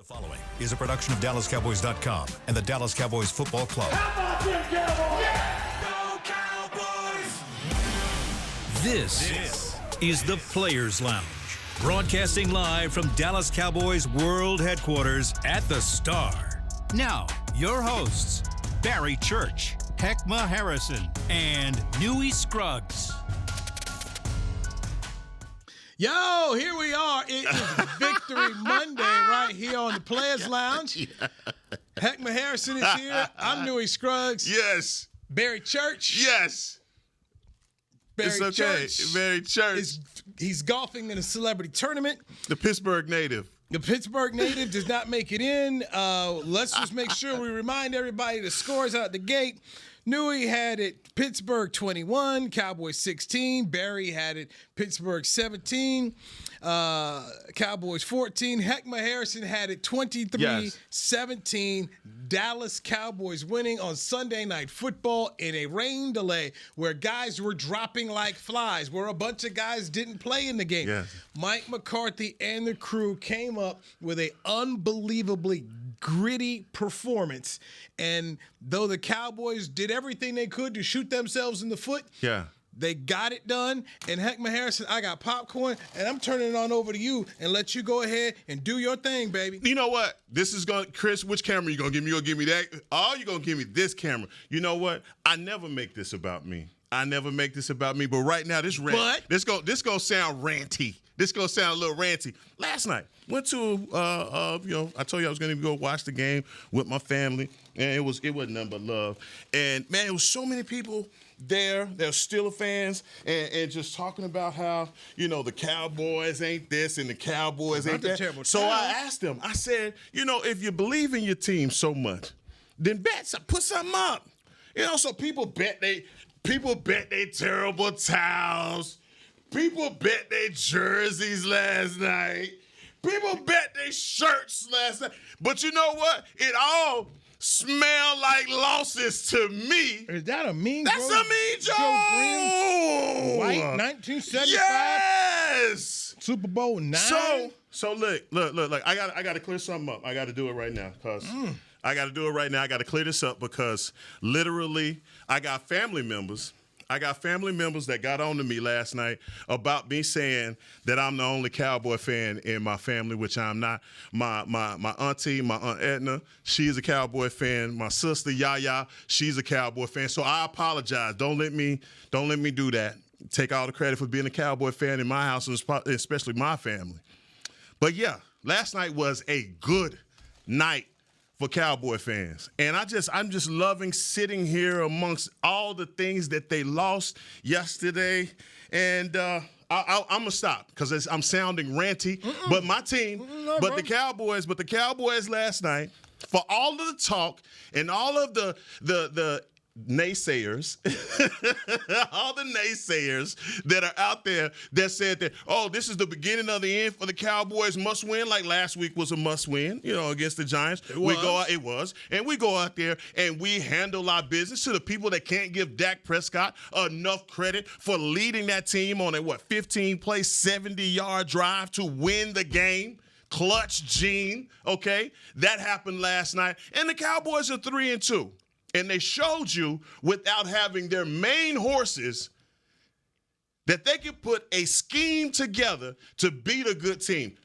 The following is a production of DallasCowboys.com and the Dallas Cowboys Football Club. How about them Cowboys? Yeah! Go Cowboys! This is the Players Lounge, broadcasting live from Dallas Cowboys World Headquarters at the Star. Now, your hosts, Barry Church, Hek'ma Harrison, and Newy Scruggs. Yo, here we are. It is Victory Monday right here on the Players Lounge. Hek'ma Harrison is here. I'm Newy Scruggs. Yes. Barry Church. Yes. Barry it's okay. Church. Barry Church. He's golfing in a celebrity tournament. The Pittsburgh native. The Pittsburgh native does not make it in. Let's just make sure we remind everybody the scores out the gate. Newy had it Pittsburgh 21, Cowboys 16. Barry had it Pittsburgh 17, Cowboys 14. Hek'ma Harrison had it 23-17. Dallas Cowboys winning on Sunday Night Football in a rain delay where guys were dropping like flies, where a bunch of guys didn't play in the game. Yes. Mike McCarthy and the crew came up with an unbelievably gritty performance, and though the Cowboys did everything they could to shoot themselves in the foot, they got it done. And Hek'ma Harrison, I got popcorn, and I'm turning it on over to you and let you go ahead and do your thing, baby. You know what? This is going to, Chris, which camera you going to give me? You going to give me that? Oh, you going to give me this camera. You know what? I never make this about me. But right now, this going to sound ranty. This going to sound a little ranty. Last night, went to, I told you I was going to go watch the game with my family, and it wasn't nothing but love. And, man, it was so many people there. They're Steelers fans, and just talking about how, the Cowboys ain't this and the Cowboys ain't that. So I asked them, I said, if you believe in your team so much, then put something up. So people bet they terrible towels. People bet their jerseys last night. People bet their shirts last night. But you know what? It all smelled like losses to me. Is that a mean That's a mean joke. Joe Green, white, 1975. Yes. Super Bowl 9. So look. I got to clear something up. I got to do it right now because I got to do it right now. I got to clear this up because literally I got family members that got on to me last night about me saying that I'm the only Cowboy fan in my family, which I'm not. My auntie, my Aunt Edna, she's a Cowboy fan. My sister Yaya, she's a Cowboy fan. So I apologize. Don't let me do that. Take all the credit for being a Cowboy fan in my house, and especially my family. But yeah, last night was a good night for Cowboy fans. And I'm just loving sitting here amongst all the things that they lost yesterday. And I'm going to stop because I'm sounding ranty. But my team, the Cowboys last night, for all of the talk and all of the naysayers, all the naysayers that are out there that said that, this is the beginning of the end for the Cowboys, must win, like last week was a must win, against the Giants. It was. And we go out there and we handle our business. To the people that can't give Dak Prescott enough credit for leading that team on a 15-play, 70-yard drive to win the game. Clutch Gene, okay? That happened last night. And the Cowboys are 3-2. And they showed you, without having their main horses, that they could put a scheme together to beat a good team.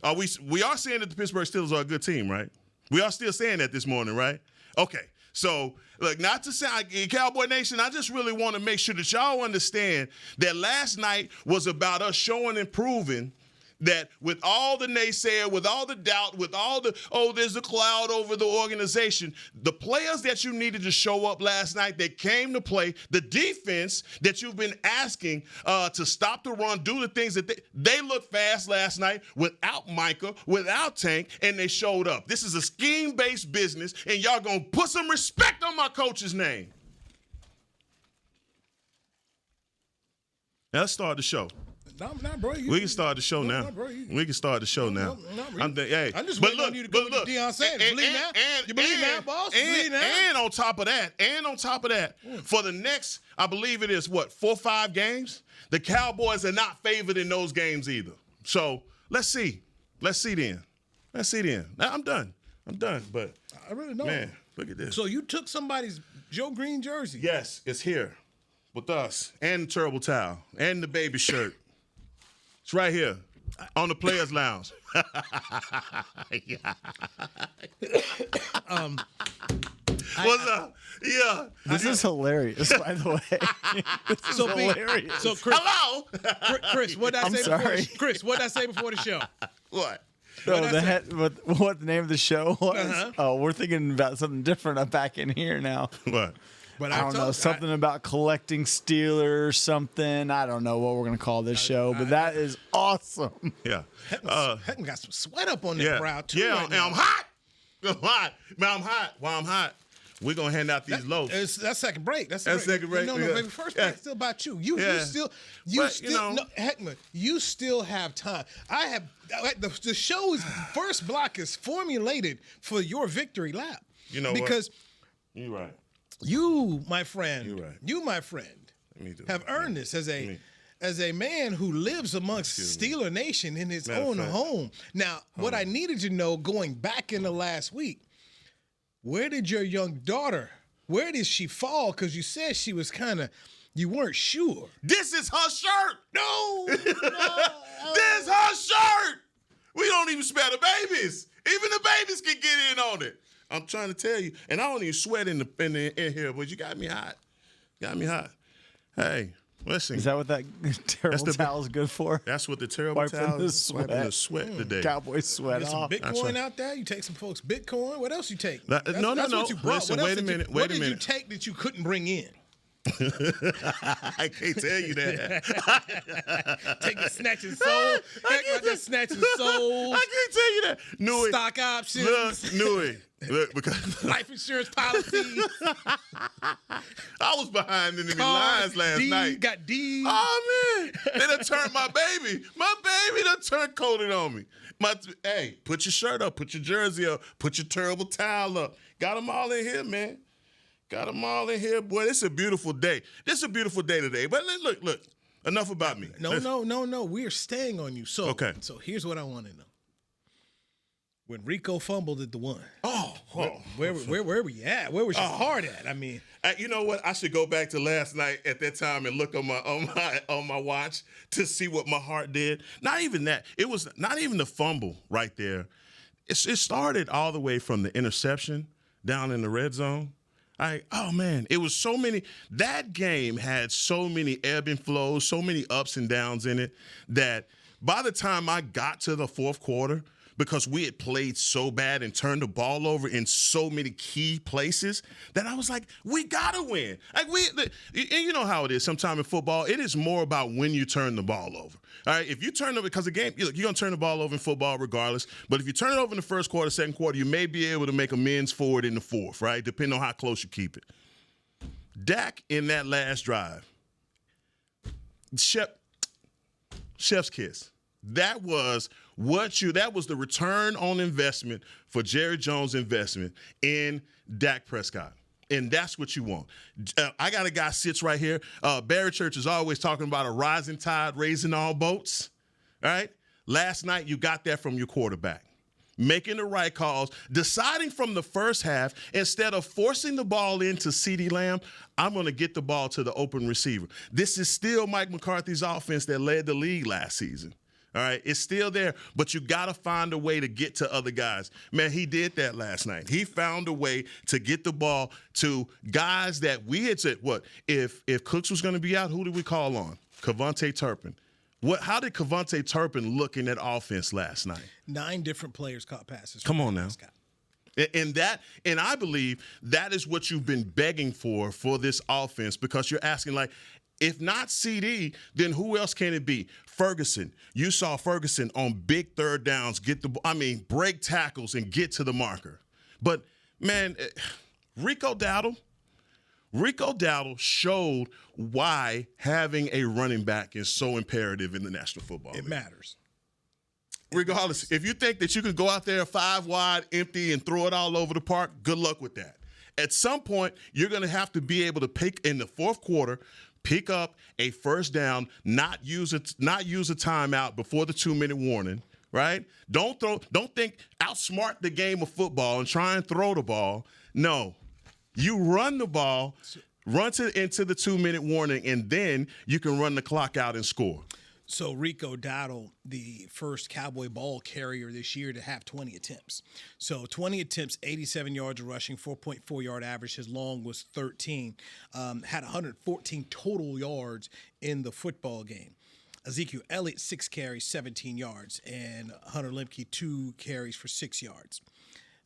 We are saying that the Pittsburgh Steelers are a good team, right? We are still saying that this morning, right? Okay. So, look, not to sound Cowboy Nation, I just really want to make sure that y'all understand that last night was about us showing and proving that with all the naysayer, with all the doubt, with all the, there's a cloud over the organization, the players that you needed to show up last night, they came to play, the defense that you've been asking to stop the run, do the things that they looked fast last night without Micah, without Tank, and they showed up. This is a scheme-based business, and y'all going to put some respect on my coach's name. Now let's start the show. Bro, we can start the show now. We can start the show now. I'm just waiting on you to go with Deion Sanders. You believe now, boss? And on top of that, for the next, I believe it is 4 or 5 games, the Cowboys are not favored in those games either. So let's see then. Now, I'm done. I'm done. But I really don't. man, look at this. So you took somebody's Joe Green jersey. Yes, it's here with us and the turtle towel and the baby shirt. It's right here on the Players Lounge. What's up? Yeah. This is hilarious, by the way. This is hilarious. So Chris, Hello. Chris, what did I I'm say sorry. before? Chris, what did I say before the show? What? So What'd I say? what the name of the show was? Uh-huh. Oh, we're thinking about something different up back in here now. What? But I don't know, something about collecting Steelers, something. I don't know what we're going to call this show, but that is awesome. Yeah. Hek'ma got some sweat up on that brow, too. Yeah, right and now. I'm hot. I'm hot. Man, I'm hot. While I'm hot, we're going to hand out these loaves. That's second break. That's second break. No, Yeah. baby. First Yeah. break's still about you. You Yeah. still, But, you know- no, Hek'ma, you still have time. I have, the show's first block is formulated for your victory lap. You know because what? You're right. you, my friend, You're right. you, my friend, Me too. have earned this as a man who lives amongst Steeler Nation in his Matter of own fact. home. Now, what I needed to know going back into last week, where did your young daughter, where did she fall? Because you said she was you weren't sure. This is her shirt. No. This her shirt. We don't even spare the babies. Even the babies can get in on it. I'm trying to tell you, and I don't even sweat in here, but you got me hot. Got me hot. Hey, listen. Is that what that terrible the- towel is good for? That's what the terrible Wiping towel the is. sweat. Wiping the sweat today. Cowboy sweat Get some off. Bitcoin right. out there. You take some folks Bitcoin. What else you take? No. That's what you brought. Listen, What else wait a did you- minute, What wait a did you minute. take that you couldn't bring in? I can't tell you that. Take the snatching soul. Heck, the snatching soul. I can't tell you that. Newy. Stock options. Look, Newy. Look, because Life insurance policies. I was behind in the lines last night. Got D. Oh man, they done turned my baby. My baby done turned coated on me. Hey, put your shirt up, put your jersey up, put your terrible towel up. Got them all in here, man. Got them all in here, boy. It's a beautiful day. This is a beautiful day today. But look. Enough about me. No. We're staying on you. So, Okay. So here's what I want to know. When Rico fumbled at the one, where were we at? Where was your heart at? I mean, You know what? I should go back to last night at that time and look on my watch to see what my heart did. Not even that. It was not even the fumble right there. It started all the way from the interception down in the red zone. Oh man, it was so many. That game had so many ebb and flows, so many ups and downs in it that by the time I got to the fourth quarter, because we had played so bad and turned the ball over in so many key places, that I was like, we gotta win. And you know how it is. Sometimes in football, it is more about when you turn the ball over. All right, if you turn it, because the game, you're gonna turn the ball over in football regardless. But if you turn it over in the first quarter, second quarter, you may be able to make amends for it in the fourth, right? Depending on how close you keep it. Dak in that last drive, chef's kiss. That was the return on investment for Jerry Jones' investment in Dak Prescott. And that's what you want. I got a guy sits right here. Barry Church is always talking about a rising tide raising all boats. All right? Last night, you got that from your quarterback. Making the right calls, deciding from the first half, instead of forcing the ball into CeeDee Lamb, I'm going to get the ball to the open receiver. This is still Mike McCarthy's offense that led the league last season. All right, it's still there, but you got to find a way to get to other guys. Man, he did that last night. He found a way to get the ball to guys that we had said, what, if Cooks was going to be out, who did we call on? Kevontae Turpin. How did Kevontae Turpin look in that offense last night? 9 different players caught passes. Come on now. And I believe that is what you've been begging for this offense, because you're asking, like, if not CD, then who else can it be? Ferguson. You saw Ferguson on big third downs break tackles and get to the marker. But, man, Rico Dowdle showed why having a running back is so imperative in the National Football League. It matters. Regardless, if you think that you can go out there 5 wide, empty, and throw it all over the park, good luck with that. At some point, you're going to have to be able to pick in the fourth quarter, pick up a first down, not use a timeout before the 2-minute warning, right? Don't think outsmart the game of football and try and throw the ball. No. You run the ball, into the 2-minute warning, and then you can run the clock out and score. So Rico Dowdle, the first Cowboy ball carrier this year to have 20 attempts. So 20 attempts, 87 yards of rushing, 4.4 yard average. His long was 13. Had 114 total yards in the football game. Ezekiel Elliott, 6 carries, 17 yards. And Hunter Lemke, 2 carries for 6 yards.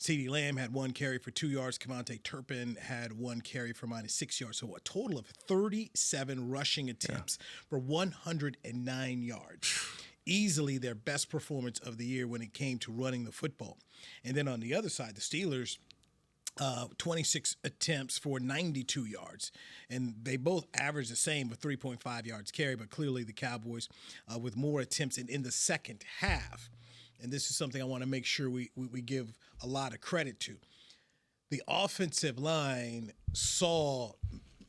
CeeDee Lamb had 1 carry for 2 yards. Kevontae Turpin had 1 carry for -6 yards. So a total of 37 rushing attempts for 109 yards. Easily their best performance of the year when it came to running the football. And then on the other side, the Steelers, 26 attempts for 92 yards. And they both averaged the same with 3.5 yards carry, but clearly the Cowboys with more attempts in the second half. And this is something I want to make sure we give a lot of credit to. The offensive line saw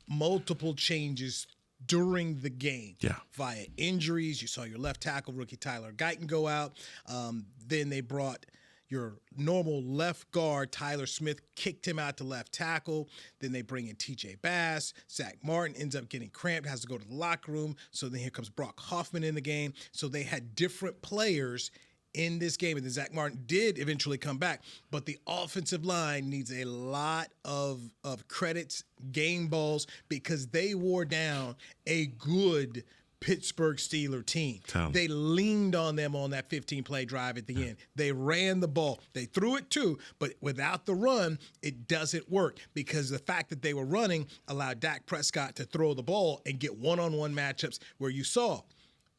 multiple changes during the game via injuries. You saw your left tackle, rookie Tyler Guyton, go out. Then they brought your normal left guard, Tyler Smith, kicked him out to left tackle. Then they bring in TJ Bass. Zach Martin ends up getting cramped, has to go to the locker room. So then here comes Brock Hoffman in the game. So they had different players in this game, and then Zach Martin did eventually come back, but the offensive line needs a lot of credits, game balls, because they wore down a good Pittsburgh Steelers team. They leaned on them on that 15-play drive at the end. They ran the ball. They threw it too, but without the run, it doesn't work, because the fact that they were running allowed Dak Prescott to throw the ball and get one-on-one matchups where you saw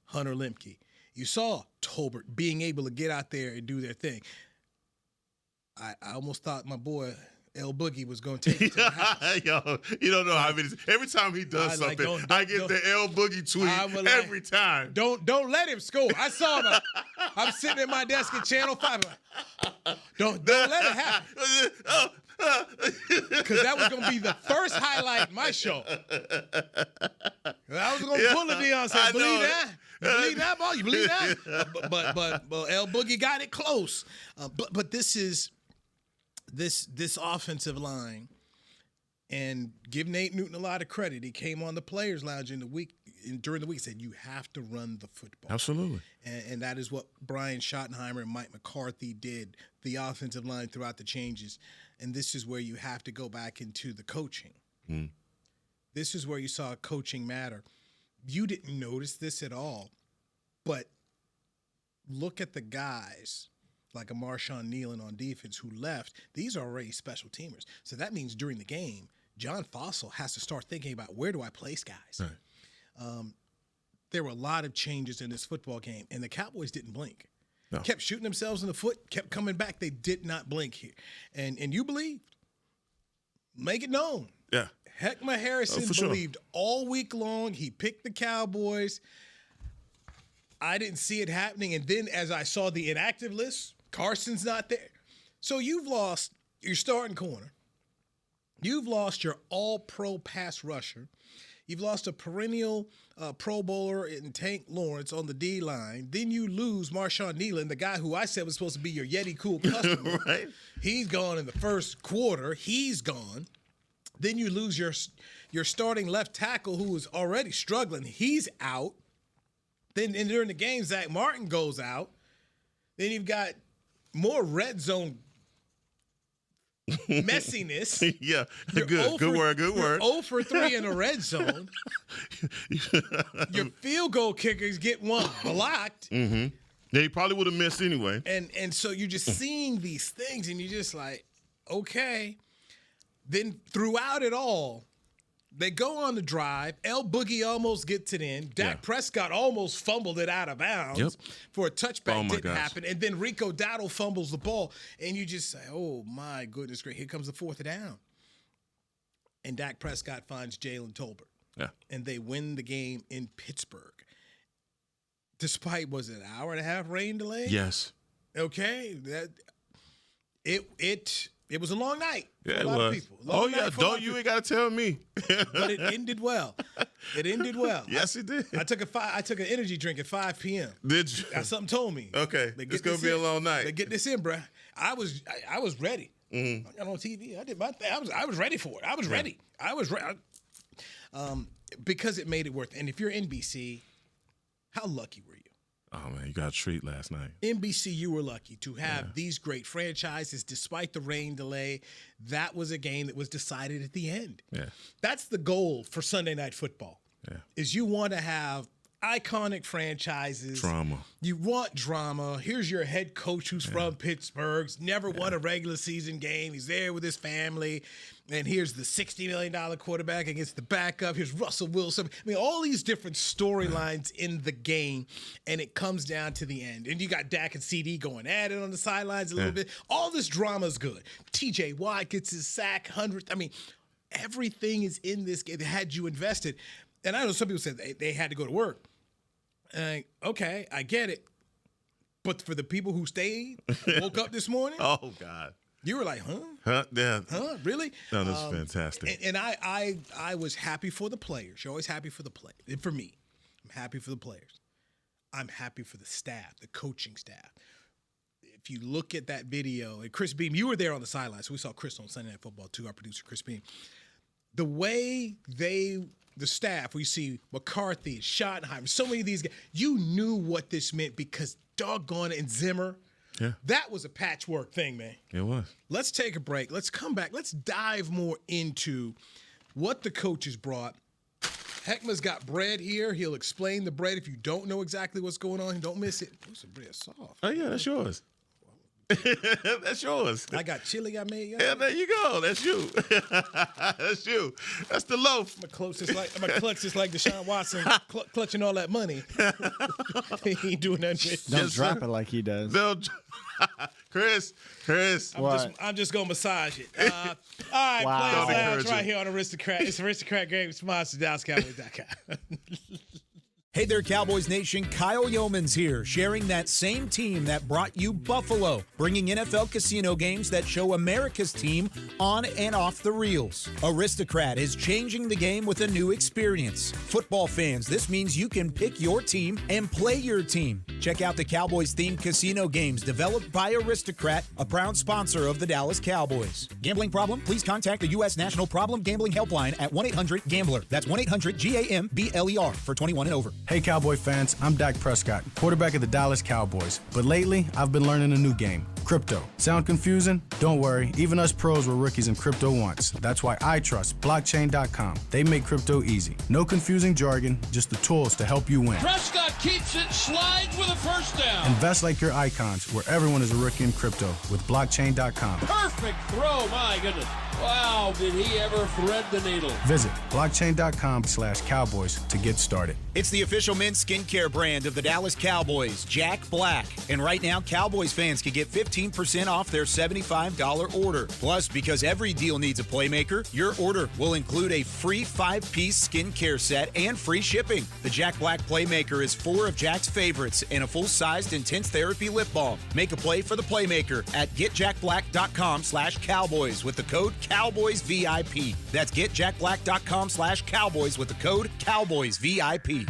Hunter Lemke, you saw Tolbert being able to get out there and do their thing. I almost thought my boy L Boogie was going to take it to the house. Yo, you don't know how many. Every time he does something, I get the L Boogie tweet every time. Don't let him score. I saw him. I'm sitting at my desk at Channel 5. Don't let it happen. Because that was going to be the first highlight in my show. I was going to pull it, Deion, and say, believe that? You believe that, ball? You believe that? But L Boogie got it close. But this is this offensive line, and give Nate Newton a lot of credit. He came on the Players Lounge during the week, said you have to run the football. Absolutely. And that is what Brian Schottenheimer and Mike McCarthy did, the offensive line throughout the changes. And this is where you have to go back into the coaching. This is where you saw coaching matter. You didn't notice this at all, but look at the guys like a Marshawn Nealon on defense who left. These are already special teamers. So that means during the game, John Fossil has to start thinking about, where do I place guys? Right. There were a lot of changes in this football game, and the Cowboys didn't blink. No. Kept shooting themselves in the foot, kept coming back. They did not blink here. And you believed. Make it known. Yeah. Hek'ma Harrison believed all week long. He picked the Cowboys. I didn't see it happening. And then as I saw the inactive list, Carson's not there. So you've lost your starting corner. You've lost your all-pro pass rusher. You've lost a perennial Pro Bowler in Tank Lawrence on the D-line. Then you lose Marshawn Nealon, the guy who I said was supposed to be your Yeti Cool customer. Right. He's gone in the first quarter. He's gone. Then you lose your starting left tackle who is already struggling. He's out. Then during the game, Zach Martin goes out. Then you've got more red zone messiness. Yeah, good word. 0 for 3 in the red zone. Your field goal kickers get one blocked. Mm-hmm. Yeah, he probably would have missed anyway. And so you're just seeing these things, and you're just like, okay. Then throughout it all, they go on the drive. L Boogie almost gets it in. Dak Prescott almost fumbled it out of bounds for a touchback. Didn't happen. And then Rico Dowdle fumbles the ball. And you just say, oh, my goodness, great. Here comes the 4th down. And Dak Prescott finds Jalen Tolbert. Yeah. And they win the game in Pittsburgh. Despite, was it an hour and a half rain delay? Yes. Okay. It was a long night for Yeah, a lot of people. Oh, yeah. Don't you ain't got to tell me. But it ended well. It ended well. Yes, it did. I took an energy drink at 5 p.m. Did you? Something told me. Okay. It's going to be a long night. Get this in, bruh. I was ready. I got on TV. I did my thing. I was ready for it. I was ready. I was ready. Because it made it worth it. And if you're NBC, how lucky were you? Oh, man, you got a treat last night. NBC, you were lucky to have these great franchises despite the rain delay. That was a game that was decided at the end. Yeah. That's the goal for Sunday Night Football. Yeah. Is you want to have iconic franchises. Drama. You want drama. Here's your head coach who's from Pittsburgh. He's never won a regular season game. He's there with his family. And here's the $60 million quarterback against the backup. Here's Russell Wilson. I mean, all these different storylines in the game, and it comes down to the end. And you got Dak and CD going at it on the sidelines a little bit. All this drama is good. TJ Watt gets his sack 100th. I mean, everything is in this game that had you invested. And I know some people said they had to go to work. Okay, I get it. But for the people who stayed, woke up this morning, Oh, God. you were like, huh? Huh? Yeah. Huh? Really? No, this is fantastic. And I was happy for the players. You're always happy for the play. And for me, I'm happy for the players. I'm happy for the staff, the coaching staff. If you look at that video, and Chris Beam, you were there on the sidelines. So we saw Chris on Sunday Night Football too, our producer, Chris Beam. The way the staff, we see McCarthy, Schottenheimer, so many of these guys, you knew what this meant because doggone it, and Zimmer, that was a patchwork thing, man. It was. Let's take a break. Let's come back. Let's dive more into what the coaches brought. Hek'ma's got bread here. He'll explain the bread. If you don't know exactly what's going on, don't miss it. This bread soft. Oh, yeah, that's yours. That's yours. I got chili I made. Yeah, there you go. That's you. That's you. That's the loaf. I'm gonna clutch this like Deshaun Watson, clutching all that money. He ain't doing nothing. Don't drop it like he does. Chris. I'm just gonna massage it. All right, Wow. Players Lounge right here on Aristocrat. It's Aristocrat Game sponsored DallasCowboys.com. Hey there, Cowboys Nation. Kyle Yeoman's here, sharing that same team that brought you Buffalo, bringing NFL casino games that show America's team on and off the reels. Aristocrat is changing the game with a new experience. Football fans, this means you can pick your team and play your team. Check out the Cowboys-themed casino games developed by Aristocrat, a proud sponsor of the Dallas Cowboys. Gambling problem? Please contact the U.S. National Problem Gambling Helpline at 1-800-GAMBLER. That's 1-800-GAMBLER for 21 and over. Hey Cowboy fans, I'm Dak Prescott, quarterback of the Dallas Cowboys. But lately, I've been learning a new game, crypto. Sound confusing? Don't worry, even us pros were rookies in crypto once. That's why I trust blockchain.com. They make crypto easy. No confusing jargon, just the tools to help you win. Prescott keeps it, slides with a first down. Invest like your icons, where everyone is a rookie in crypto with blockchain.com. Perfect throw, my goodness. Wow, did he ever thread the needle. Visit blockchain.com/cowboys to get started. It's the official men's skincare brand of the Dallas Cowboys, Jack Black. And right now, Cowboys fans can get 15% off their $75 order. Plus, because every deal needs a playmaker, your order will include a free 5-piece skincare set and free shipping. The Jack Black Playmaker is 4 of Jack's favorites and a full-sized intense therapy lip balm. Make a play for the playmaker at getjackblack.com/Cowboys with the code CowboysVIP. That's getjackblack.com/Cowboys with the code CowboysVIP.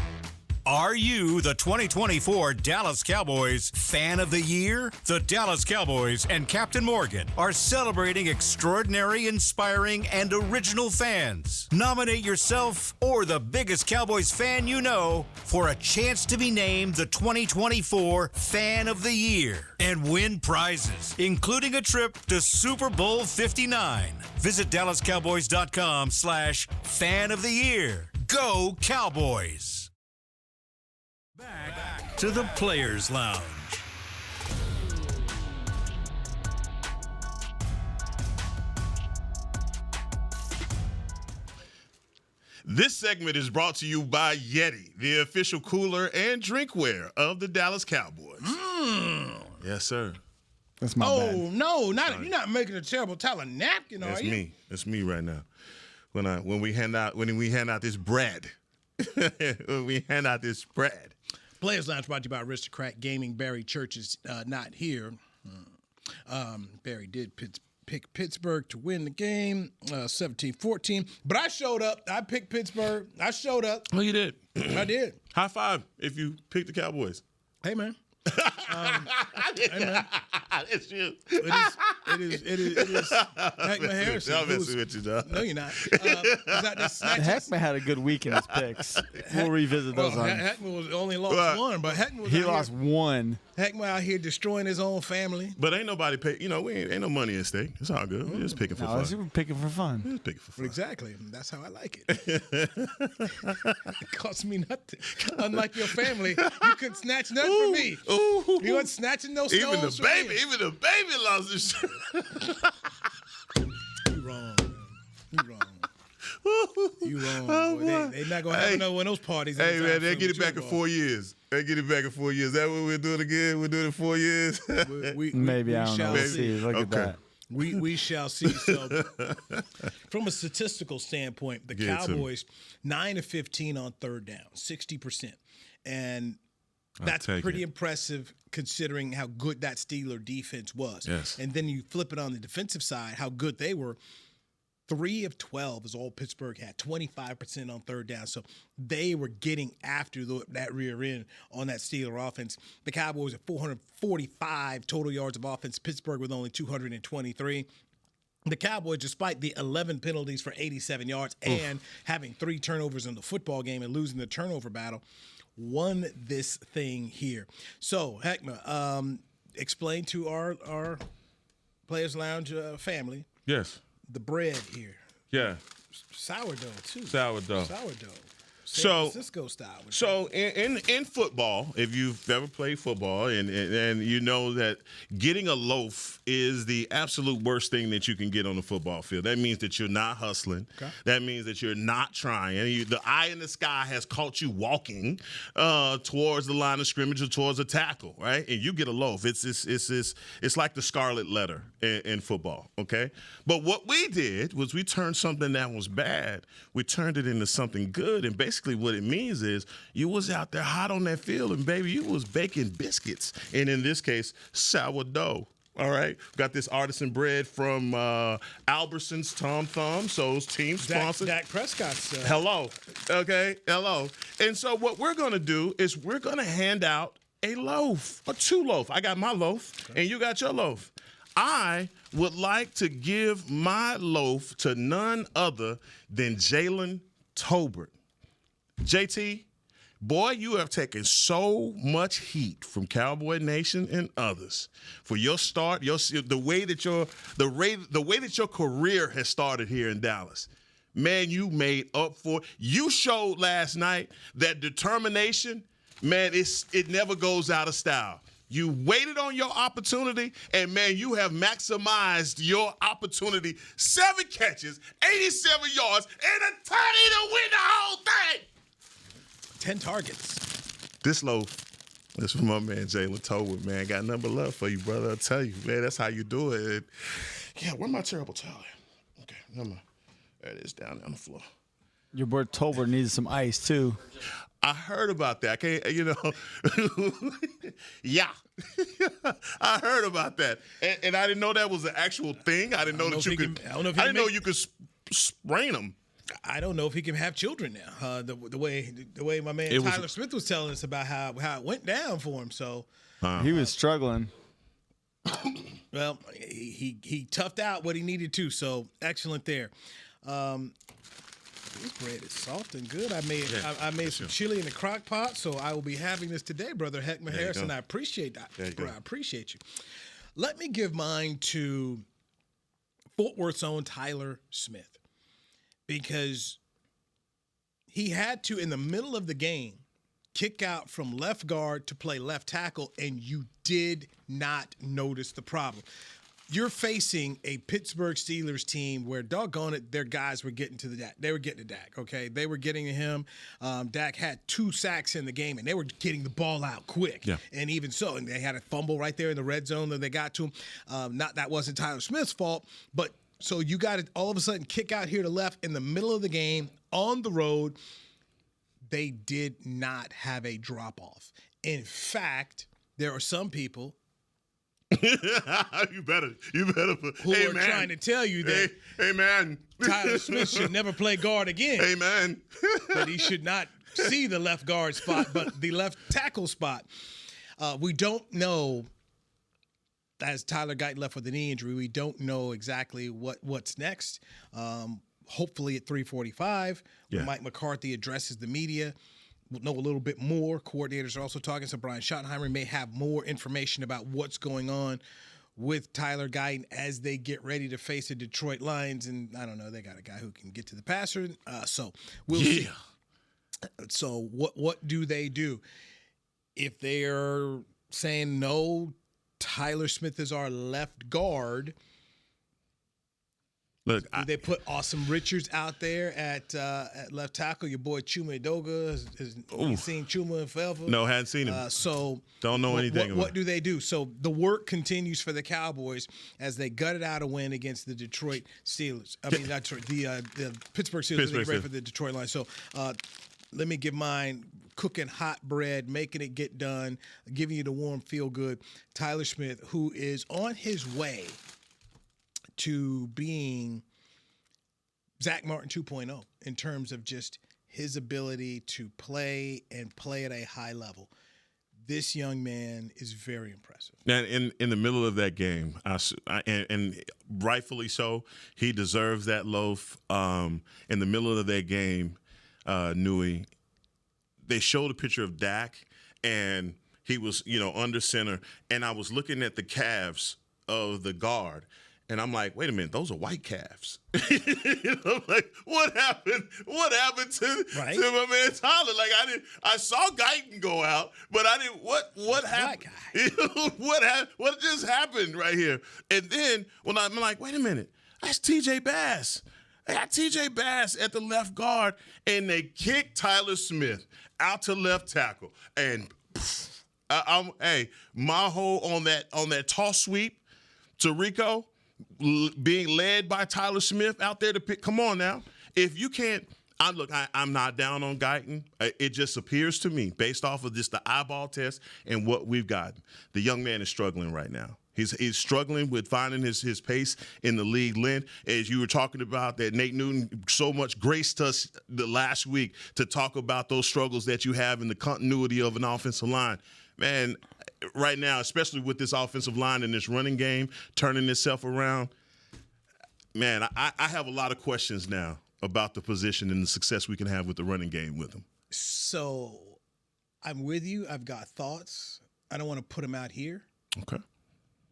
Are you the 2024 Dallas Cowboys Fan of the Year? The Dallas Cowboys and Captain Morgan are celebrating extraordinary, inspiring, and original fans. Nominate yourself or the biggest Cowboys fan you know for a chance to be named the 2024 Fan of the Year and win prizes, including a trip to Super Bowl 59. Visit DallasCowboys.com/Fan of the Year. Go Cowboys! Back to the Players Lounge. This segment is brought to you by Yeti, the official cooler and drinkware of the Dallas Cowboys. Yes, sir. That's my bad. Oh no, you're not making a terrible towel napkin, are That's you? me. That's me right now. When we hand out this bread. When we hand out this bread. Players Lounge brought to you by Aristocrat Gaming. Barry Church is not here. Barry did picked Pittsburgh to win the game, 17-14. But I showed up. I picked Pittsburgh. I showed up. Oh, you did. I did. High five if you picked the Cowboys. Hey, man. Hey, man. It's you. It is Hek'ma Harrison. I'm messing with you, John. No, you're not. Hek'ma had a good week in his picks. We'll revisit those. Hek'ma was only lost one, but Hek'ma was lost one. Hek'ma out here destroying his own family. But ain't nobody pay. You know, ain't no money at stake. It's all good. We're just picking for fun. We're picking for fun. We're just picking for fun. Exactly. That's how I like it. It costs me nothing. Unlike your family, you couldn't snatch nothing from me. Ooh. You wasn't snatching no stones Even the from baby. me. Even the baby lost his shirt. You wrong, man. You wrong. You wrong, boy. They not gonna have no one of those parties. Hey man, they get it back in in 4 years. They get it back in 4 years. That what we're doing again? We're doing it 4 years. Maybe I don't know. shall We'll see. Look at that. We shall see. So, from a statistical standpoint, the Cowboys 9-15 on third down, 60%, and that's pretty impressive considering how good that Steeler defense was. Yes. And then you flip it on the defensive side, how good they were. 3 of 12 is all Pittsburgh had, 25% on third down. So they were getting after that rear end on that Steeler offense. The Cowboys at 445 total yards of offense, Pittsburgh with only 223. The Cowboys, despite the 11 penalties for 87 yards and having 3 turnovers in the football game and losing the turnover battle, won this thing here. So, Hek'ma, explain to our Players Lounge family. Yes. The bread here. Yeah. Sourdough, too. Sourdough. San Francisco style. So in football, if you've ever played football and you know that getting a loaf is the absolute worst thing that you can get on the football field. That means that you're not hustling. Okay. That means that you're not trying. The eye in the sky has caught you walking towards the line of scrimmage or towards a tackle, right? And you get a loaf. It's like the scarlet letter in football, okay? But what we did was we turned something that was bad, we turned it into something good. And basically what it means is you was out there hot on that field, and baby, you was baking biscuits. And in this case, sourdough. All right, got this artisan bread from Albertsons Tom Thumb, so it's team sponsored. Dak Prescott's. Hello, okay, hello. And so what we're gonna do is we're gonna hand out a loaf, or 2 loaf. I got my loaf, and you got your loaf. I would like to give my loaf to none other than Jalen Tolbert. JT, boy, you have taken so much heat from Cowboy Nation and others for your start, the way that your career has started here in Dallas. Man, you made up for it. You showed last night that determination, man, it never goes out of style. You waited on your opportunity, and, man, you have maximized your opportunity. 7 catches, 87 yards, and a 30 to win the whole thing. 10 targets. This loaf is from my man Jalen Tolbert, man. Got nothing but love for you, brother. I tell you, man, that's how you do it. Yeah, where's my terrible towel at? Okay, never mind. There it is, down there on the floor. Your boy Tolbert needs some ice, too. I heard about that. Yeah. I heard about that. And I didn't know that was an actual thing. I didn't know that you could. I didn't know you could sprain them. I don't know if he can have children now. The way my man Tyler Smith was telling us about how it went down for him. So he was struggling. Well, he toughed out what he needed to. So excellent there. This bread is soft and good. I made some chili in the crock pot, so I will be having this today, brother Hek'ma Harrison. I appreciate that, bro. I appreciate you. Let me give mine to Fort Worth's own Tyler Smith, because he had to, in the middle of the game, kick out from left guard to play left tackle, and you did not notice the problem. You're facing a Pittsburgh Steelers team where, doggone it, their guys were getting to the Dak. They were getting to Dak, okay? They were getting to him. Dak had 2 sacks in the game, and they were getting the ball out quick. Yeah. And even so, and they had a fumble right there in the red zone that they got to him. That wasn't Tyler Smith's fault, but so you got to all of a sudden kick out here to left in the middle of the game on the road. They did not have a drop-off. In fact, there are some people You better. Who are trying to tell you that hey man, Tyler Smith should never play guard again. Hey man, but he should not see the left guard spot, but the left tackle spot. We don't know. As Tyler Guyton left with a knee injury, we don't know exactly what's next. Hopefully at 3:45, when Mike McCarthy addresses the media, we'll know a little bit more. Coordinators are also talking, so Brian Schottenheimer may have more information about what's going on with Tyler Guyton as they get ready to face the Detroit Lions. And I don't know, they got a guy who can get to the passer, so we'll see. So what do they do? If they're saying no, Tyler Smith is our left guard. Look, they put Awesome Richards out there at left tackle. Your boy Chuma Edoga has seen Chuma in forever. No, hadn't seen him. So don't know anything about what do they do? So the work continues for the Cowboys as they gutted out a win against the Detroit Steelers. I mean, not Detroit, the Pittsburgh Steelers. They get ready for the Detroit Lions. So let me give mine. Cooking hot bread, making it get done, giving you the warm feel good. Tyler Smith, who is on his way to being Zach Martin 2.0 in terms of just his ability to play and play at a high level. This young man is very impressive. And in the middle of that game, and rightfully so, he deserves that loaf. In the middle of that game, Newy, they showed a picture of Dak, and he was, under center, and I was looking at the calves of the guard, and I'm like, wait a minute, those are white calves. I'm like, what happened? What happened to my man Tyler? Like I saw Guyton go out, but I didn't. What happened? What just happened right here? And then when I'm like, wait a minute, that's T.J. Bass. They got T.J. Bass at the left guard, and they kicked Tyler Smith out to left tackle. And my hole on that toss sweep to Rico, being led by Tyler Smith out there to pick. Come on now, if you can't. I'm not down on Guyton. It just appears to me, based off of just the eyeball test and what we've gotten, the young man is struggling right now. He's struggling with finding his pace in the league. Lynn, as you were talking about that Nate Newton so much graced us the last week to talk about those struggles that you have in the continuity of an offensive line. Man, right now, especially with this offensive line and this running game turning itself around, man, I have a lot of questions now about the position and the success we can have with the running game with him. So I'm with you. I've got thoughts. I don't want to put them out here. Okay.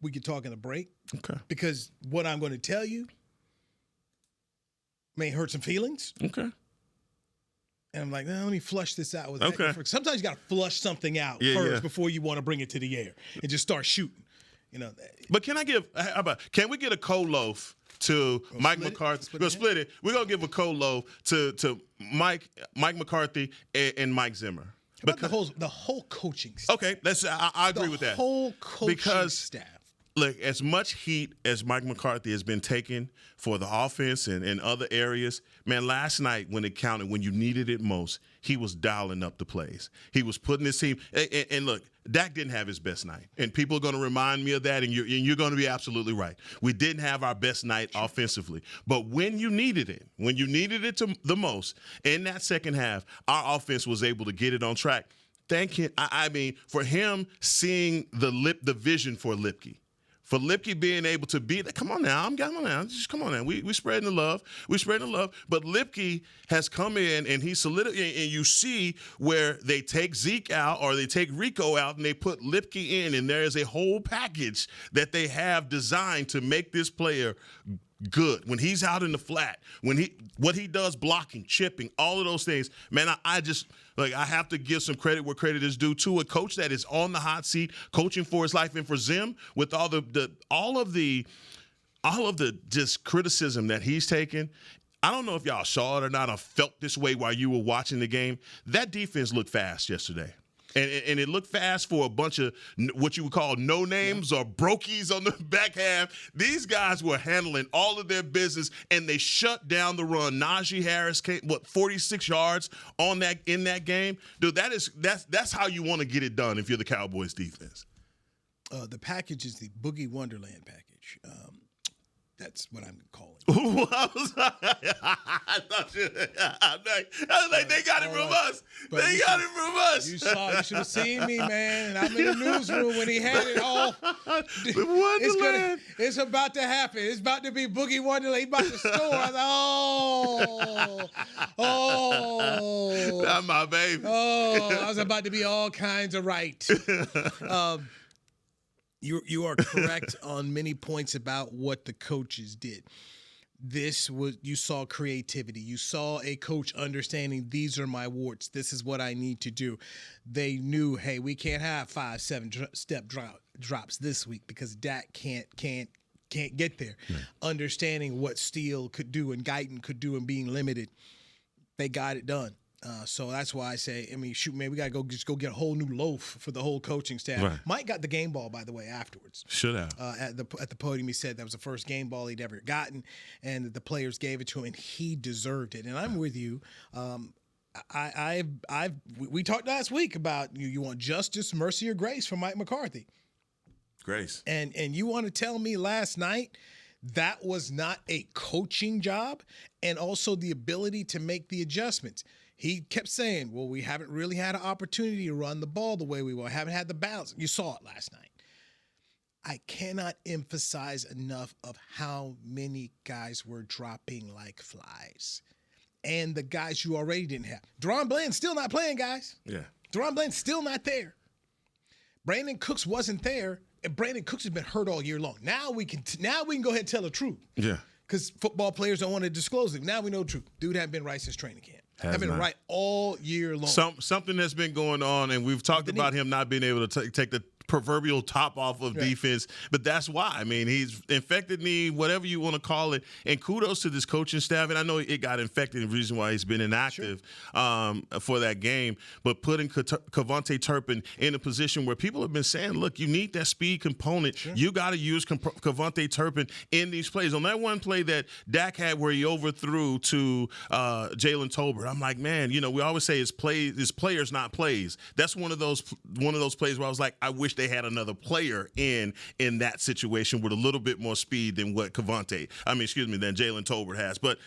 We could talk in the break. Okay. Because what I'm going to tell you may hurt some feelings. Okay. And I'm like, let me flush this out with okay. Sometimes you got to flush something out first before you want to bring it to the air and just start shooting. But can can we get a cold loaf to Mike McCarthy? We'll split it. We're going to give a cold loaf to Mike McCarthy and Mike Zimmer. Because the whole coaching staff. Okay, I agree with that. The whole coaching staff. Look, as much heat as Mike McCarthy has been taking for the offense and other areas, man, last night when it counted, when you needed it most, he was dialing up the plays. He was putting his team – and look, Dak didn't have his best night. And people are going to remind me of that, and you're going to be absolutely right. We didn't have our best night offensively. But when you needed it, the most, in that second half, our offense was able to get it on track. Thank him. I mean, for him seeing the vision for Lipke. For Lipke being able to be that, come on now. Just come on now. We spreading the love. But Lipke has come in and he's solidified. And you see where they take Zeke out or they take Rico out and they put Lipke in, and there is a whole package that they have designed to make this player good. When he's out in the flat, what he does blocking, chipping, all of those things, man, I just I have to give some credit where credit is due to a coach that is on the hot seat, coaching for his life, and for Zim with all of the just criticism that he's taken. I don't know if y'all saw it or not or felt this way while you were watching the game. That defense looked fast yesterday. And it looked fast for a bunch of what you would call no-names or brokies on the back half. These guys were handling all of their business, and they shut down the run. Najee Harris came, 46 yards in that game? Dude, that's how you want to get it done if you're the Cowboys defense. The package is the Boogie Wonderland package. That's what I'm calling it. I was like, they got it from us. They got it from us. You should have seen me, man. I'm in the newsroom when he had it all. It's about to happen. It's about to be Boogie Wonderland. He's about to score. I was like, That's my baby. I was about to be all kinds of right. You are correct on many points about what the coaches did. You saw creativity. You saw a coach understanding these are my warts. This is what I need to do. They knew, hey, we can't have 5-7 step drops this week because Dak can't get there. Yeah. Understanding what Steele could do and Guyton could do and being limited, they got it done. So that's why I say, shoot, man, we got to go get a whole new loaf for the whole coaching staff. Right. Mike got the game ball, by the way, afterwards. Should have. At the podium, he said that was the first game ball he'd ever gotten, and the players gave it to him, and he deserved it. And I'm with you. We talked last week about you want justice, mercy, or grace from Mike McCarthy. Grace. And you want to tell me last night that was not a coaching job, and also the ability to make the adjustments. He kept saying, well, we haven't really had an opportunity to run the ball the way we want. Haven't had the balance. You saw it last night. I cannot emphasize enough of how many guys were dropping like flies. And the guys you already didn't have. Deron Bland's still not playing, guys. Yeah. Deron Bland's still not there. Brandon Cooks wasn't there, and Brandon Cooks has been hurt all year long. Now we can go ahead and tell the truth. Yeah. Because football players don't want to disclose it. Now we know the truth. Dude hadn't been right since training camp. I've been right all year long. Something that's been going on, and we've talked about him not being able to take the proverbial top off of defense, but that's why. I mean, he's infected knee, whatever you want to call it, and kudos to this coaching staff. And I know it got infected, the reason why he's been inactive for that game, but putting Kevontae Turpin in a position where people have been saying, look, you need that speed component. Sure. You got to use Kevontae Turpin in these plays. On that one play that Dak had where he overthrew to Jalen Tolbert, I'm like, man, we always say it's players, not plays. That's one of those plays where I was like, I wish they had another player in that situation with a little bit more speed than what than Jalen Tolbert has. But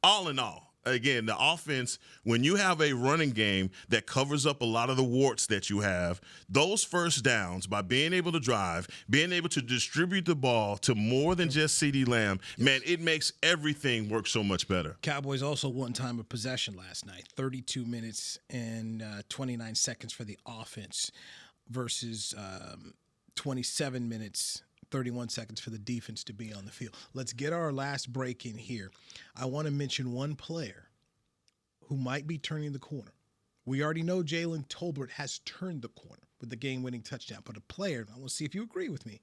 all in all, again, the offense, when you have a running game that covers up a lot of the warts that you have, those first downs, by being able to drive, being able to distribute the ball to more than just CeeDee Lamb, man, it makes everything work so much better. Cowboys also won time of possession last night, 32 minutes and 29 seconds for the offense versus 27 minutes, 31 seconds for the defense to be on the field. Let's get our last break in here. I want to mention one player who might be turning the corner. We already know Jalen Tolbert has turned the corner with the game-winning touchdown, but a player, I want to see if you agree with me,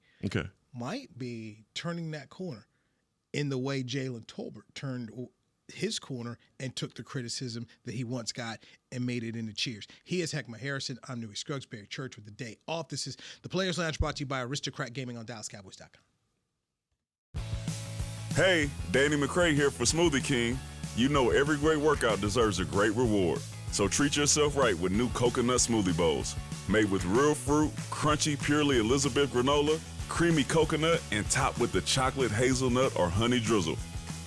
might be turning that corner in the way Jalen Tolbert turned his corner and took the criticism that he once got and made it into cheers. He is Hek'ma Harrison. I'm Newy Scruggs, Barry Church with the day off. This is the Players Lounge, brought to you by Aristocrat Gaming on DallasCowboys.com. Hey, Danny McCray here for Smoothie King. You know every great workout deserves a great reward. So treat yourself right with new coconut smoothie bowls. Made with real fruit, crunchy, purely Elizabeth granola, creamy coconut, and topped with the chocolate hazelnut or honey drizzle.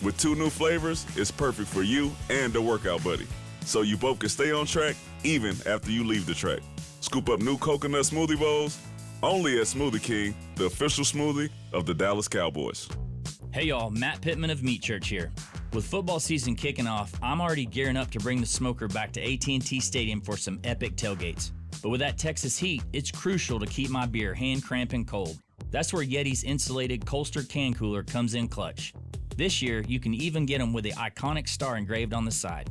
With 2 new flavors, it's perfect for you and the workout buddy. So you both can stay on track even after you leave the track. Scoop up new coconut smoothie bowls only at Smoothie King, the official smoothie of the Dallas Cowboys. Hey y'all, Matt Pittman of Meat Church here. With football season kicking off, I'm already gearing up to bring the smoker back to AT&T Stadium for some epic tailgates. But with that Texas heat, it's crucial to keep my beer hand cramping cold. That's where Yeti's insulated Colster can cooler comes in clutch. This year, you can even get them with the iconic star engraved on the side.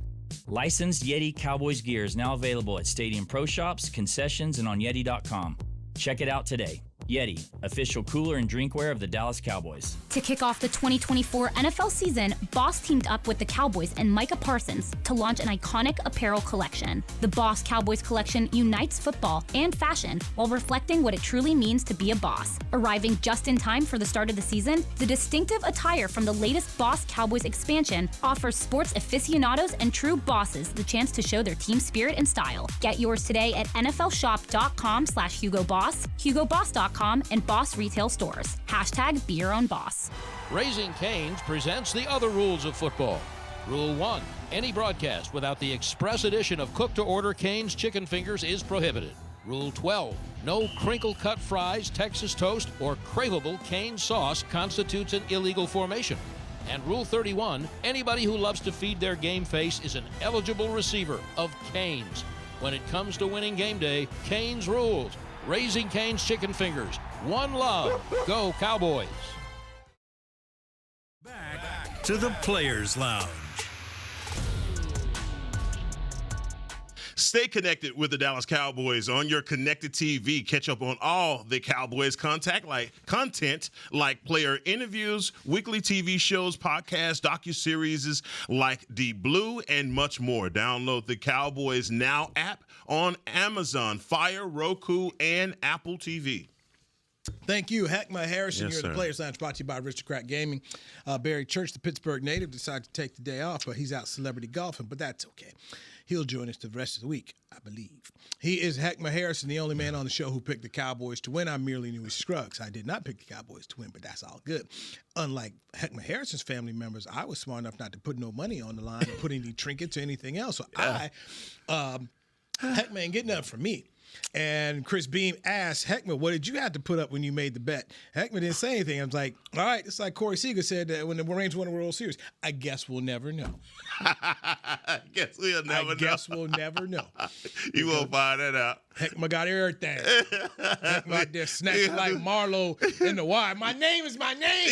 Licensed Yeti Cowboys gear is now available at Stadium Pro Shops, concessions, and on Yeti.com. Check it out today. Yeti, official cooler and drinkware of the Dallas Cowboys. To kick off the 2024 NFL season, Boss teamed up with the Cowboys and Micah Parsons to launch an iconic apparel collection. The Boss Cowboys collection unites football and fashion while reflecting what it truly means to be a boss. Arriving just in time for the start of the season, the distinctive attire from the latest Boss Cowboys expansion offers sports aficionados and true bosses the chance to show their team spirit and style. Get yours today at nflshop.com/HugoBoss, HugoBoss.com, boss.com and Boss retail stores. # be your own boss. Raising Cane's presents the other rules of football. Rule 1, any broadcast without the express addition of cooked-to-order Cane's chicken fingers is prohibited. Rule 12, no crinkle-cut fries, Texas toast, or craveable Cane's sauce constitutes an illegal formation. And Rule 31, anybody who loves to feed their game face is an eligible receiver of Cane's. When it comes to winning game day, Cane's rules. Raising Cane's chicken fingers. One love. Go Cowboys. Back to the Players Lounge. Stay connected with the Dallas Cowboys on your connected TV. Catch up on all the Cowboys content like player interviews, weekly TV shows, podcasts, docuseries like Deep Blue, and much more. Download the Cowboys Now app on Amazon, Fire, Roku, and Apple TV. Thank you, Hek'ma Harrison. Yes, You're sir. the Players Lounge, brought to you by Aristocrat Gaming. Barry Church, the Pittsburgh native, decided to take the day off, but he's out celebrity golfing, but that's okay. He'll join us the rest of the week, I believe. He is Hek'ma Harrison, the only man on the show who picked the Cowboys to win. I'm merely Newy Scruggs. I did not pick the Cowboys to win, but that's all good. Unlike Hek'ma Harrison's family members, I was smart enough not to put no money on the line or put any trinkets or anything else. So Hek'ma ain't getting nothing from me. And Chris Beam asked Hek'ma, what did you have to put up when you made the bet? Hek'ma didn't say anything. I was like, all right, it's like Corey Seager said when the Rangers won the World Series. I guess we'll never know. I guess we'll never know. You won't find that out. Hek'ma got everything. Hek'ma out there snatching like Marlowe in the wire. My name is my name.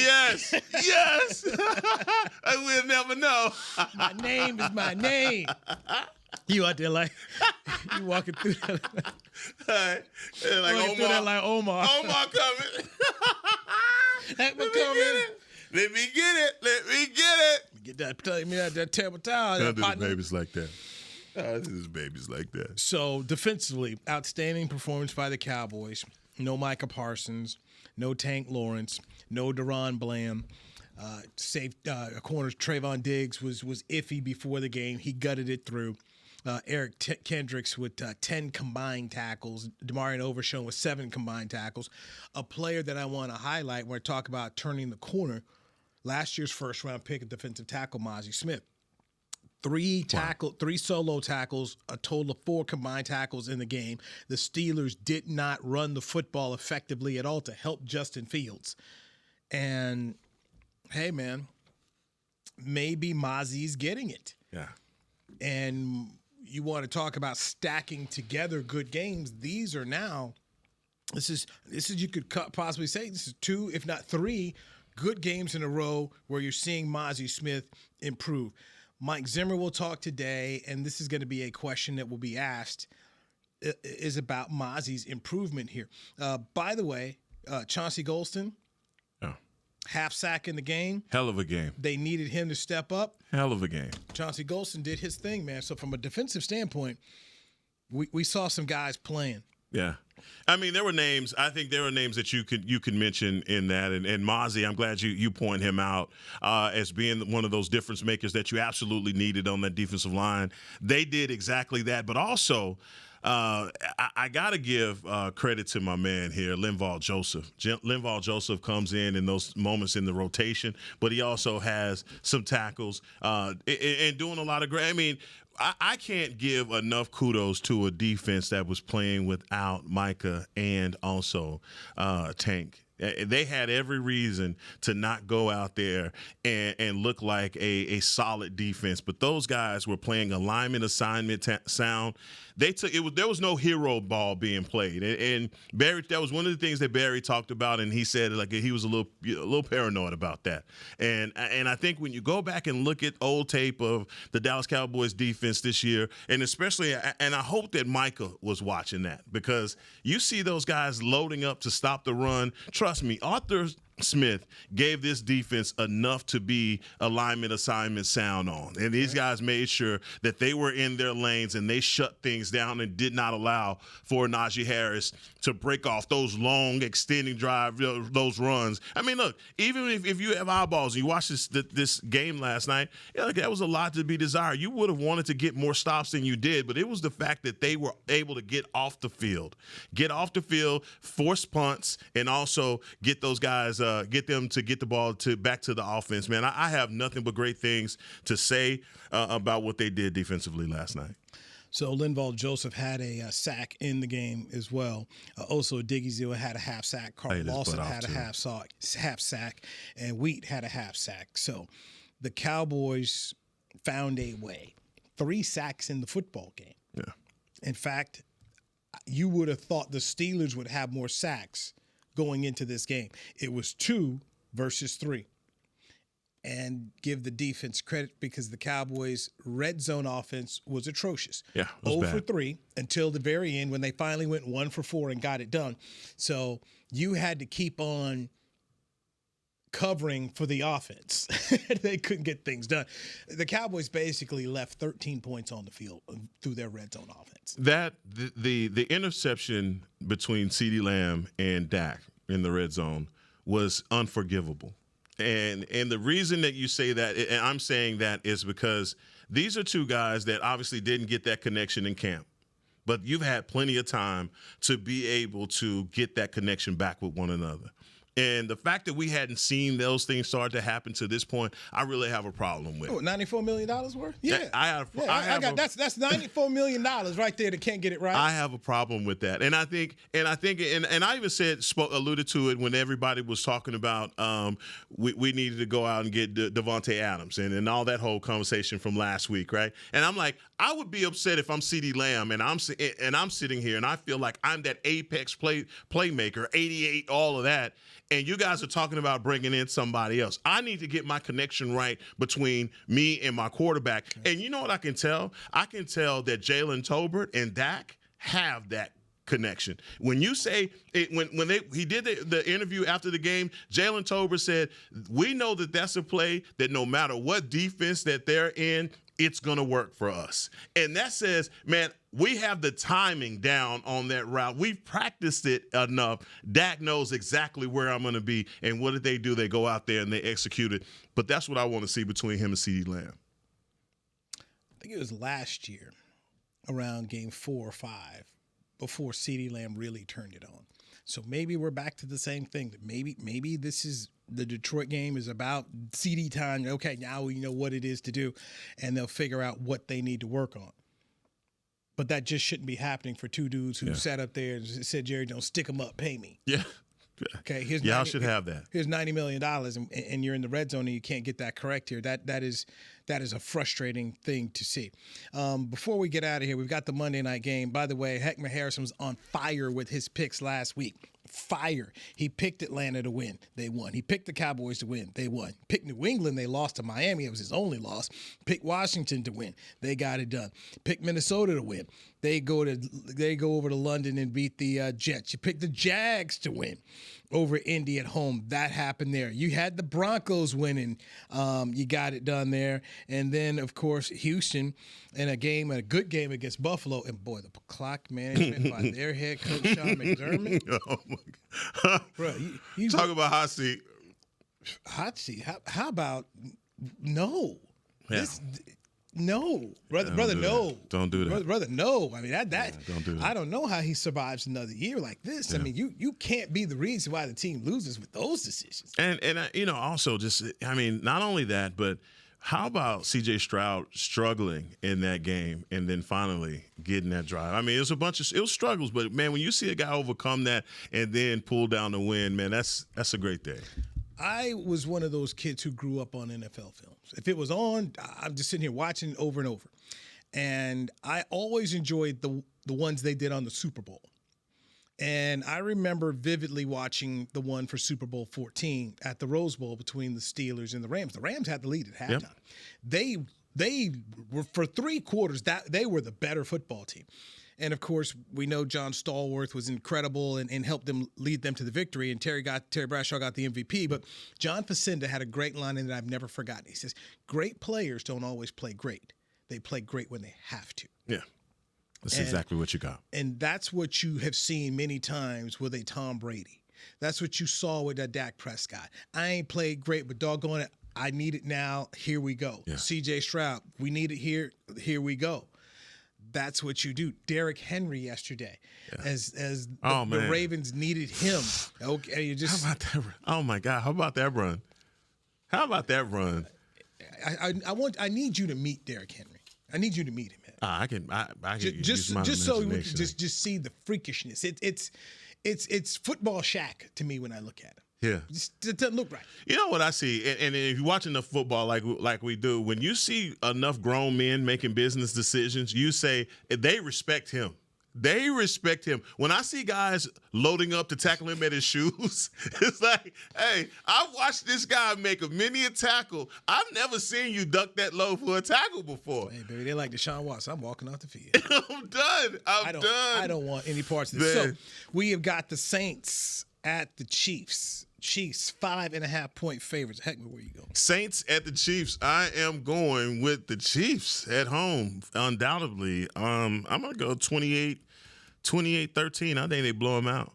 Yes. We'll never know. My name is my name. You out there like, you walking through that. Like Omar. Omar coming. Hek'ma coming. Let me get it. Get that terrible towel. Don't do the babies like that. This is babies like that. So defensively, outstanding performance by the Cowboys. No Micah Parsons, no Tank Lawrence, no Deron Bland. Corners Trayvon Diggs was iffy before the game. He gutted it through. Eric Kendricks with 10 combined tackles. Demarion Overshown with 7 combined tackles. A player that I want to highlight when I talk about turning the corner, last year's first-round pick at defensive tackle, Mozzie Smith. 3 solo tackles, a total of 4 combined tackles in the game. The Steelers did not run the football effectively at all to help Justin Fields. And, hey, man, maybe Mozzie's getting it. Yeah. And you want to talk about stacking together good games. These are now, this is you could possibly say this is 2, if not 3, good games in a row where you're seeing Mozzie Smith improve. Mike Zimmer will talk today, and this is going to be a question that will be asked, is about Mozzie's improvement here. By the way, Chauncey Golston, half sack in the game. Hell of a game. They needed him to step up. Hell of a game. Chauncey Golston did his thing, man. So from a defensive standpoint, we saw some guys playing. Yeah. I mean, there were names. I think there were names that you could mention in that. And Mozzie, I'm glad you point him out as being one of those difference makers that you absolutely needed on that defensive line. They did exactly that. But also, I got to give credit to my man here, Linval Joseph. Linval Joseph comes in those moments in the rotation, but he also has some tackles and doing a lot of great. I mean, I can't give enough kudos to a defense that was playing without Micah and also Tank. They had every reason to not go out there and look like a solid defense, but those guys were playing alignment, assignment sound. There was no hero ball being played, and Barry. That was one of the things that Barry talked about, and he said like he was a little paranoid about that. And I think when you go back and look at old tape of the Dallas Cowboys defense this year, and especially, and I hope that Micah was watching that, because you see those guys loading up to stop the run. Trust me, Arthur Smith gave this defense enough to be alignment assignment sound on. And these guys made sure that they were in their lanes and they shut things down and did not allow for Najee Harris to break off those long extending drive, those runs. I mean, look, even if you have eyeballs and you watch this game last night, that was a lot to be desired. You would have wanted to get more stops than you did, but it was the fact that they were able to get off the field, force punts, and also get those guys get them to get the ball back to the offense, man. I have nothing but great things to say about what they did defensively last night. So Linval Joseph had a sack in the game as well. Also, Diggy had a half sack. Carl Lawson had a half sack, and Wheat had a half sack. So the Cowboys found a way. 3 sacks in the football game. Yeah. In fact, you would have thought the Steelers would have more sacks going into this game. It was 2 versus 3. And give the defense credit because the Cowboys' red zone offense was atrocious. Yeah, it was 0 bad. for 3 until the very end when they finally went 1 for 4 and got it done. So you had to keep on covering for the offense. They couldn't get things done. The Cowboys basically left 13 points on the field through their red zone offense. The interception between CeeDee Lamb and Dak in the red zone was unforgivable. And the reason that you say that, and I'm saying that, is because these are 2 guys that obviously didn't get that connection in camp. But you've had plenty of time to be able to get that connection back with one another. And the fact that we hadn't seen those things start to happen to this point, I really have a problem with. Oh, $94 million worth? Yeah. That's $94 million right there that can't get it right. I have a problem with that. And I think, and I even alluded to it when everybody was talking about we needed to go out and get Devontae Adams and all that whole conversation from last week, right? And I'm like, I would be upset if I'm CeeDee Lamb and I'm sitting here and I feel like I'm that apex playmaker, 88, all of that. And you guys are talking about bringing in somebody else. I need to get my connection right between me and my quarterback. And you know what I can tell? I can tell that Jalen Tolbert and Dak have that connection. When you say it, when he did the interview after the game, Jalen Tolbert said, "We know that that's a play that no matter what defense that they're in, it's going to work for us." And that says, man, we have the timing down on that route. We've practiced it enough. Dak knows exactly where I'm going to be. And what did they do? They go out there and they execute it. But that's what I want to see between him and CeeDee Lamb. I think it was last year around game 4 or 5 before CeeDee Lamb really turned it on. So maybe we're back to the same thing. That maybe this is the Detroit game is about CeeDee time. Okay, now we know what it is to do, and they'll figure out what they need to work on. But that just shouldn't be happening for 2 dudes who sat up there and said, "Jerry, don't stick them up, pay me." Yeah. Okay. Y'all should have that. Here's $90 million, and you're in the red zone and you can't get that correct here. That is a frustrating thing to see. Before we get out of here, we've got the Monday night game. By the way, Hek'ma Harrison was on fire with his picks last week. Fire. He picked Atlanta to win. They won. He picked the Cowboys to win. They won. Picked New England. They lost to Miami. It was his only loss. Picked Washington to win. They got it done. Picked Minnesota to win. They go over to London and beat the Jets. You picked the Jags to win over Indy at home. That happened there. You had the Broncos winning. You got it done there. And then, of course, Houston in a good game against Buffalo. And, boy, the clock management by their head coach, Sean McDermott. Oh, my God. Bro, you talk about hot seat. Hot seat. How about no? Yeah. No, brother, no. Don't do that. Brother, no. I mean, that don't do that. I don't know how he survives another year like this. Yeah. I mean, you can't be the reason why the team loses with those decisions. And also just, I mean, not only that, but how about C.J. Stroud struggling in that game and then finally getting that drive? I mean, it was struggles, but, man, when you see a guy overcome that and then pull down the win, man, that's a great day. I was one of those kids who grew up on NFL films. If it was on, I'm just sitting here watching it over and over. And I always enjoyed the ones they did on the Super Bowl. And I remember vividly watching the one for Super Bowl 14 at the Rose Bowl between the Steelers and the Rams. The Rams had the lead at halftime. Yep. They were, for 3 quarters, that they were the better football team. And, of course, we know John Stallworth was incredible and helped them lead them to the victory, and Terry Bradshaw got the MVP. But John Facenda had a great line in that I've never forgotten. He says, great players don't always play great. They play great when they have to. Yeah. That's exactly what you got. And that's what you have seen many times with a Tom Brady. That's what you saw with that Dak Prescott. I ain't played great, but doggone it, I need it now. Here we go. Yeah. C.J. Stroud, we need it here. Here we go. That's what you do. Derrick Henry yesterday, as the Ravens needed him. Okay, you just how about that? Oh my God, how about that run? How about that run? I need you to meet Derrick Henry. I need you to meet him. I can just so we can just see the freakishness. It's football Shaq to me when I look at him. Yeah, it doesn't look right. You know what I see, and if you're watching the football like we do, when you see enough grown men making business decisions, you say they respect him. They respect him. When I see guys loading up to tackle him at his shoes, it's like, hey, I've watched this guy make a many tackle. I've never seen you duck that low for a tackle before. Hey, baby, they like Deshaun Watson. I'm walking off the field. I'm done. I'm done. I don't want any parts of this. Man. So we have got the Saints at the Chiefs. Chiefs 5.5-point favorites. Hek'ma, where you going? Saints at the Chiefs. I am going with the Chiefs at home, undoubtedly. I'm going to go 28-13. I think they blow them out.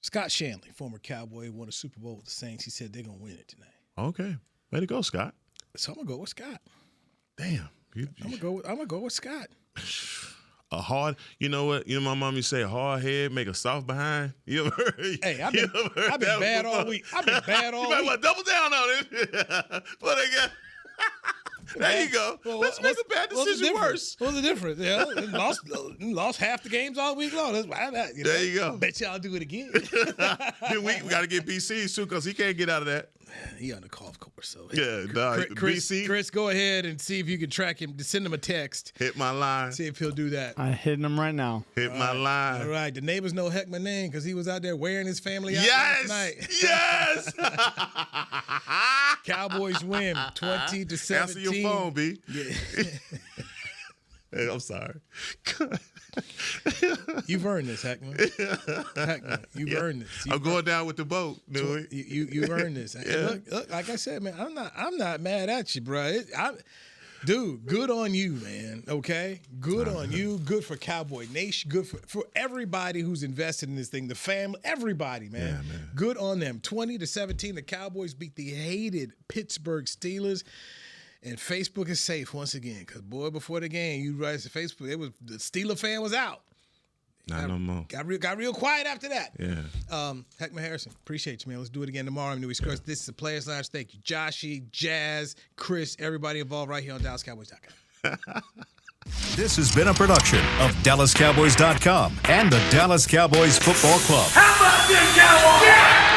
Scott Shanley, former Cowboy, won a Super Bowl with the Saints. He said they're going to win it tonight. Okay. Way to go, Scott. So I'm going to go with Scott. Damn. I'm going to go with Scott. A hard, you know what? You know my mom used to say, a hard head make a soft behind. You ever heard? Hey, I've been bad all week. I've been bad all week. You might want to double down on it. But again, there you go. Well, let's make a bad decision worse. What's the difference? Yeah, lost half the games all week long. That's why there you go. Bet y'all do it again. Then we got to get BC too because he can't get out of that. He on the golf course, so BC. Chris, go ahead and see if you can track him. Send him a text. Hit my line. See if he'll do that. I'm hitting him right now. Hit my line. All right. The neighbors know Hek'ma name because he was out there wearing his family out last night. Yes. Cowboys win 20-17. Answer your phone, B. Yeah. Hey, I'm sorry. You've earned this, Hek'ma. You've earned this. I'm going down with the boat, Newy. You've earned this. Yeah. Look, like I said, man, I'm not mad at you, bro. Dude, good on you, man. Okay, good on you. Good for Cowboy Nation. Good for everybody who's invested in this thing. The family, everybody, man. Yeah, man. Good on them. 20-17. The Cowboys beat the hated Pittsburgh Steelers. And Facebook is safe once again, because boy, before the game, you write to Facebook, the Steeler fan was out. Not no more. Got real quiet after that. Yeah. Hek'ma Harrison, appreciate you, man. Let's do it again tomorrow. I'm Newy. This is the Players Lounge. Thank you, Joshy, Jazz, Chris, everybody involved right here on DallasCowboys.com. This has been a production of DallasCowboys.com and the Dallas Cowboys Football Club. How about this, Cowboys? Yeah!